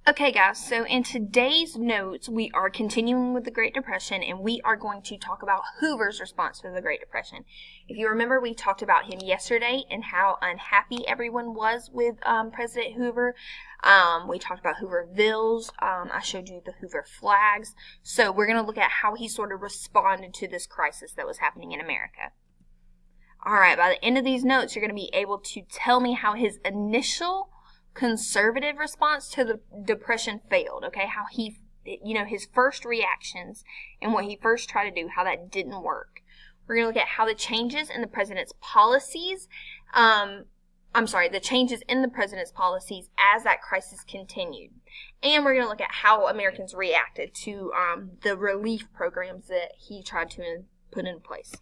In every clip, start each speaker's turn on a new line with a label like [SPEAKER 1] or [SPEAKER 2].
[SPEAKER 1] Okay, guys, so in today's notes, we are continuing with the Great Depression, and we are going to talk about Hoover's response to the Great Depression. If you remember, we talked about him yesterday and how unhappy everyone was with President Hoover. We talked about Hoovervilles. I showed you the Hoover flags. So we're going to look at how he sort of responded to this crisis that was happening in America. All right, by the end of these notes, you're going to be able to tell me how his initial conservative response to the Depression failed, okay? How he, his first reactions and what he first tried to do, how that didn't work. We're going to look at how the changes in the president's policies, the changes in the president's policies as that crisis continued. And we're going to look at how Americans reacted to the relief programs that he tried to put in place.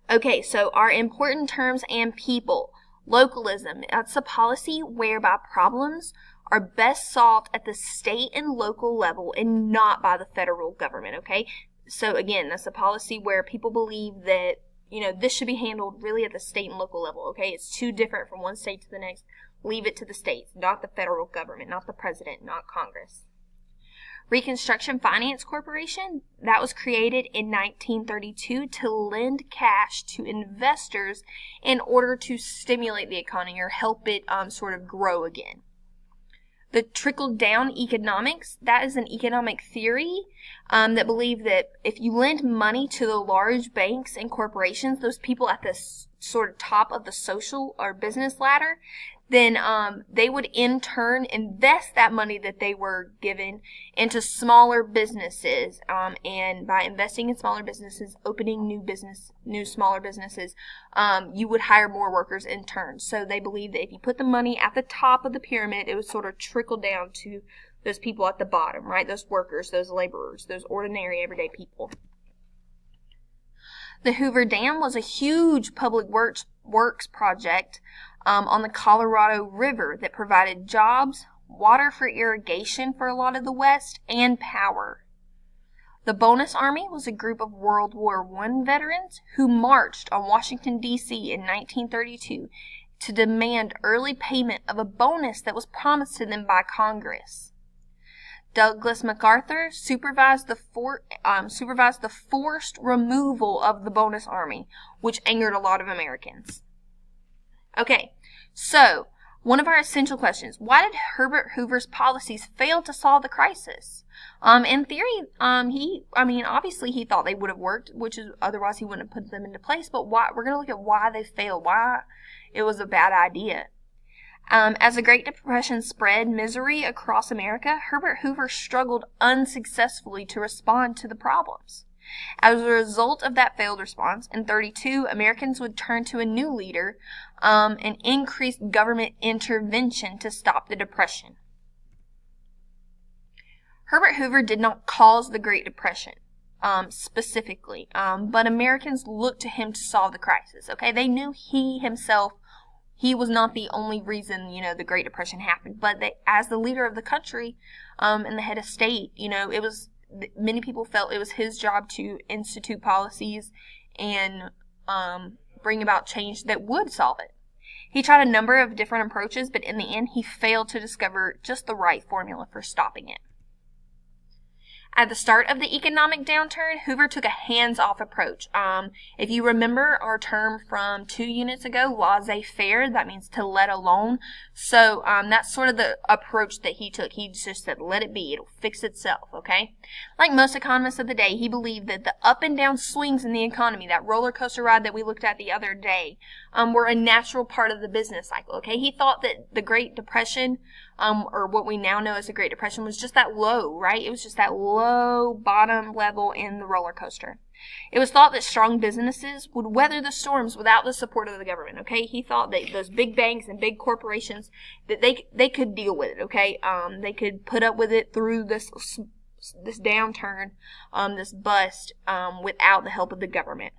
[SPEAKER 1] Okay, so our important terms and people. Localism, that's a policy whereby problems are best solved at the state and local level and not by the federal government, okay? So again, that's a policy where people believe that, this should be handled really at the state and local level, okay? It's too different from one state to the next. Leave it to the states, not the federal government, not the president, not Congress. Reconstruction Finance Corporation, that was created in 1932 to lend cash to investors in order to stimulate the economy or help it sort of grow again. The trickle-down economics, that is an economic theory that believe that if you lend money to the large banks and corporations, those people at the sort of top of the social or business ladder, then they would in turn invest that money that they were given into smaller businesses. And by investing in smaller businesses, opening new smaller businesses, you would hire more workers in turn. So they believe that if you put the money at the top of the pyramid, it would sort of trickle down to those people at the bottom, right? Those workers, those laborers, those ordinary everyday people. The Hoover Dam was a huge public works project on the Colorado River that provided jobs, water for irrigation for a lot of the West, and power. The Bonus Army was a group of World War I veterans who marched on Washington, D.C. in 1932 to demand early payment of a bonus that was promised to them by Congress. Douglas MacArthur supervised the forced removal of the Bonus Army, which angered a lot of Americans. Okay, so one of our essential questions: why did Herbert Hoover's policies fail to solve the crisis? In theory, obviously he thought they would have worked, which is otherwise he wouldn't have put them into place. But why? We're going to look at why they failed, why it was a bad idea. As the Great Depression spread misery across America, Herbert Hoover struggled unsuccessfully to respond to the problems. As a result of that failed response, in 1932, Americans would turn to a new leader and increase government intervention to stop the Depression. Herbert Hoover did not cause the Great Depression specifically, but Americans looked to him to solve the crisis. Okay, they knew he was not the only reason, the Great Depression happened, but as the leader of the country and the head of state, many people felt it was his job to institute policies and bring about change that would solve it. He tried a number of different approaches, but in the end, he failed to discover just the right formula for stopping it. At the start of the economic downturn, Hoover took a hands-off approach. If you remember our term from 2 units ago, laissez-faire, that means to let alone. So that's sort of the approach that he took. He just said, let it be. It'll fix itself, okay? Like most economists of the day, he believed that the up and down swings in the economy, that roller coaster ride that we looked at the other day, were a natural part of the business cycle, okay? He thought that the Great Depression, or what we now know as the Great Depression, was just that low, right? It was just that low bottom level in the roller coaster. It was thought that strong businesses would weather the storms without the support of the government, okay? He thought that those big banks and big corporations, that they could deal with it, okay? They could put up with it through this downturn, this bust, without the help of the government.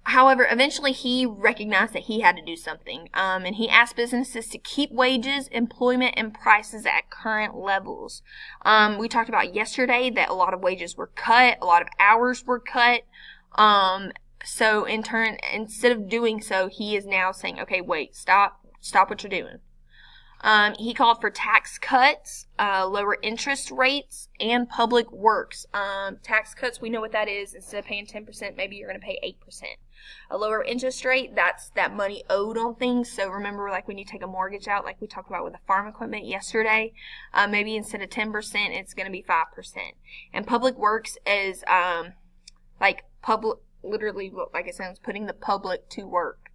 [SPEAKER 1] However, eventually he recognized that he had to do something, and he asked businesses to keep wages, employment, and prices at current levels. We talked about yesterday that a lot of wages were cut, a lot of hours were cut. So in turn, instead of doing so, he is now saying, okay, wait, stop what you're doing. He called for tax cuts, lower interest rates, and public works. Tax cuts, we know what that is. Instead of paying 10%, maybe you're going to pay 8%. A lower interest rate, that's that money owed on things. So remember, like when you take a mortgage out, like we talked about with the farm equipment yesterday, maybe instead of 10%, it's going to be 5%. And public works is literally, like it sounds, putting the public to work.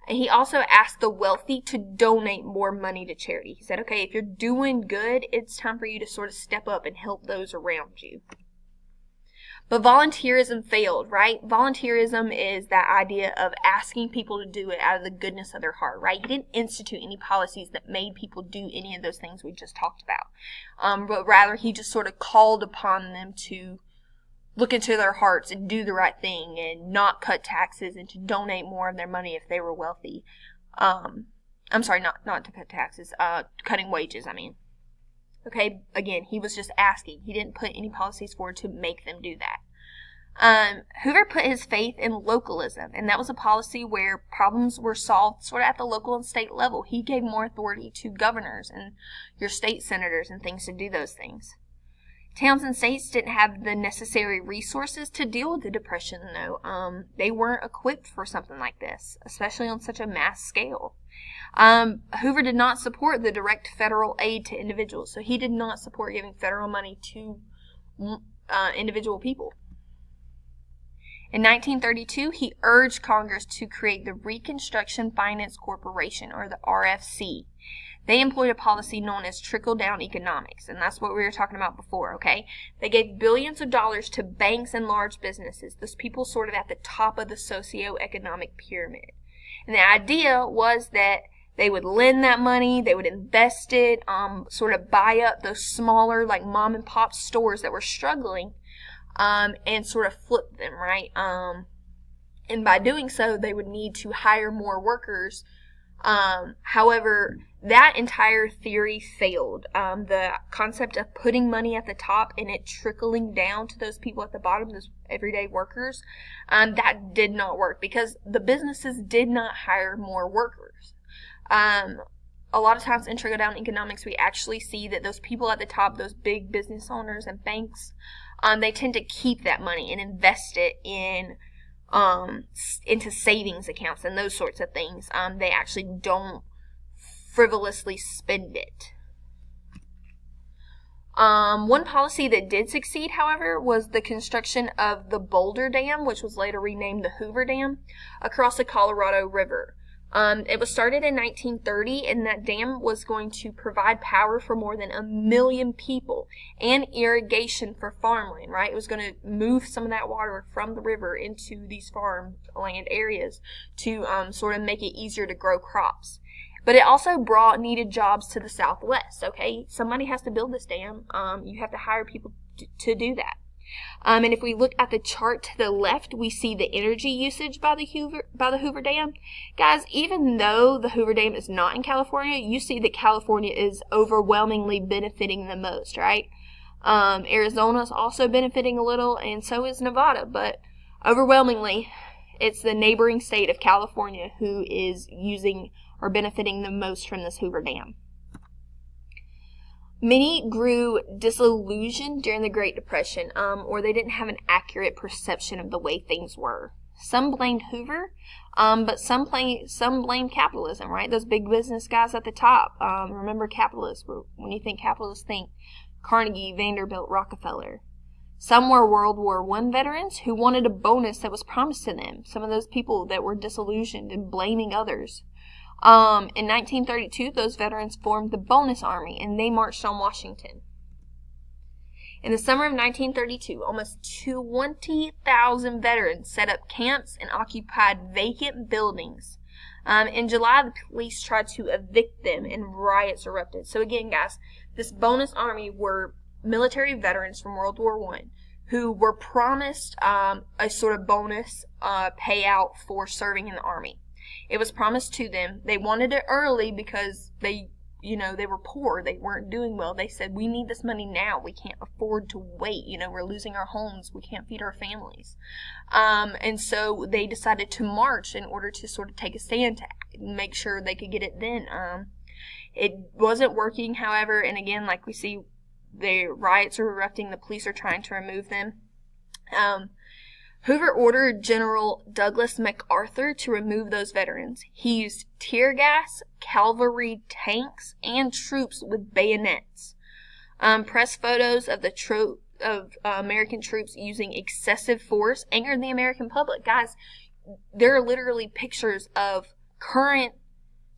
[SPEAKER 1] And he also asked the wealthy to donate more money to charity. He said, okay, if you're doing good, it's time for you to sort of step up and help those around you. But volunteerism failed, right? Volunteerism is that idea of asking people to do it out of the goodness of their heart, right? He didn't institute any policies that made people do any of those things we just talked about. But rather, he just sort of called upon them to look into their hearts and do the right thing and not cut taxes and to donate more of their money if they were wealthy. I'm sorry, not to cut taxes, cutting wages, I mean. Okay, again, he was just asking. He didn't put any policies forward to make them do that. Hoover put his faith in localism, and that was a policy where problems were solved sort of at the local and state level. He gave more authority to governors and your state senators and things to do those things. Towns and states didn't have the necessary resources to deal with the Depression, though. They weren't equipped for something like this, especially on such a mass scale. Hoover did not support the direct federal aid to individuals, so he did not support giving federal money to individual people. In 1932, he urged Congress to create the Reconstruction Finance Corporation, or the RFC. They employed a policy known as trickle-down economics, and that's what we were talking about before, okay? They gave billions of dollars to banks and large businesses, those people sort of at the top of the socioeconomic pyramid. And the idea was that they would lend that money, they would invest it, sort of buy up those smaller, like mom-and-pop stores that were struggling, and sort of flip them, right? And by doing so, they would need to hire more workers. However, that entire theory failed. The concept of putting money at the top and it trickling down to those people at the bottom, those everyday workers, that did not work because the businesses did not hire more workers. A lot of times in trickle-down economics, we actually see that those people at the top, those big business owners and banks, they tend to keep that money and invest it into savings accounts and those sorts of things. They actually don't frivolously spend it. One policy that did succeed, however, was the construction of the Boulder Dam, which was later renamed the Hoover Dam, across the Colorado River. It was started in 1930, and that dam was going to provide power for more than 1 million people and irrigation for farmland, right? It was going to move some of that water from the river into these farmland areas to sort of make it easier to grow crops. But it also brought needed jobs to the Southwest, okay? Somebody has to build this dam. You have to hire people to do that. And if we look at the chart to the left, we see the energy usage by the Hoover Dam. Guys, even though the Hoover Dam is not in California, you see that California is overwhelmingly benefiting the most, right? Arizona is also benefiting a little, and so is Nevada, but overwhelmingly, it's the neighboring state of California who is using or benefiting the most from this Hoover Dam. Many grew disillusioned during the Great Depression, or they didn't have an accurate perception of the way things were. Some blamed Hoover, but some blamed capitalism, right? Those big business guys at the top. Remember capitalists. When you think capitalists, think Carnegie, Vanderbilt, Rockefeller. Some were World War I veterans who wanted a bonus that was promised to them. Some of those people that were disillusioned and blaming others. In 1932, those veterans formed the Bonus Army, and they marched on Washington. In the summer of 1932, almost 20,000 veterans set up camps and occupied vacant buildings. In July, the police tried to evict them, and riots erupted. So again, guys, this Bonus Army were military veterans from World War I who were promised a sort of bonus payout for serving in the Army. It was promised to them. They wanted it early because they were poor. They weren't doing well. They said, we need this money now. We can't afford to wait. We're losing our homes. We can't feed our families. And so they decided to march in order to sort of take a stand to make sure they could get it then. It wasn't working, however, and again, like we see, the riots are erupting. The police are trying to remove them. Hoover ordered General Douglas MacArthur to remove those veterans. He used tear gas, cavalry, tanks, and troops with bayonets. Press photos of American troops using excessive force angered the American public. Guys, there are literally pictures of current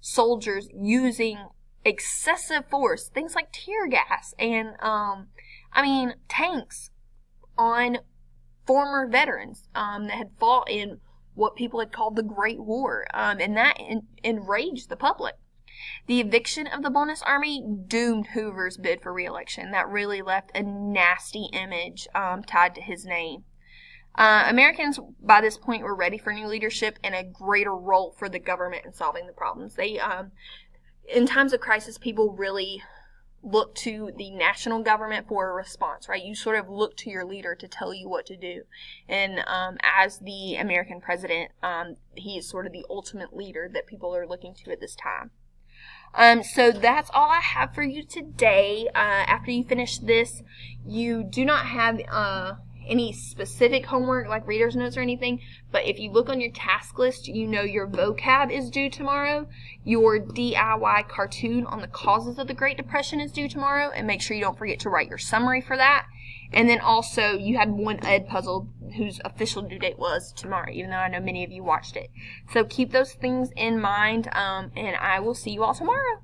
[SPEAKER 1] soldiers using excessive force, things like tear gas and, tanks on former veterans that had fought in what people had called the Great War, and that enraged the public. The eviction of the Bonus Army doomed Hoover's bid for re-election. That really left a nasty image tied to his name. Americans, by this point, were ready for new leadership and a greater role for the government in solving the problems. They, in times of crisis, people really look to the national government for a response, right? You sort of look to your leader to tell you what to do. And as the American president, he is sort of the ultimate leader that people are looking to at this time. So that's all I have for you today. After you finish this, you do not have any specific homework like reader's notes or anything, but if you look on your task list, you know your vocab is due tomorrow. Your DIY cartoon on the causes of the Great Depression is due tomorrow, and make sure you don't forget to write your summary for that. And then also, you had one Ed puzzle whose official due date was tomorrow, even though I know many of you watched it. So keep those things in mind, and I will see you all tomorrow.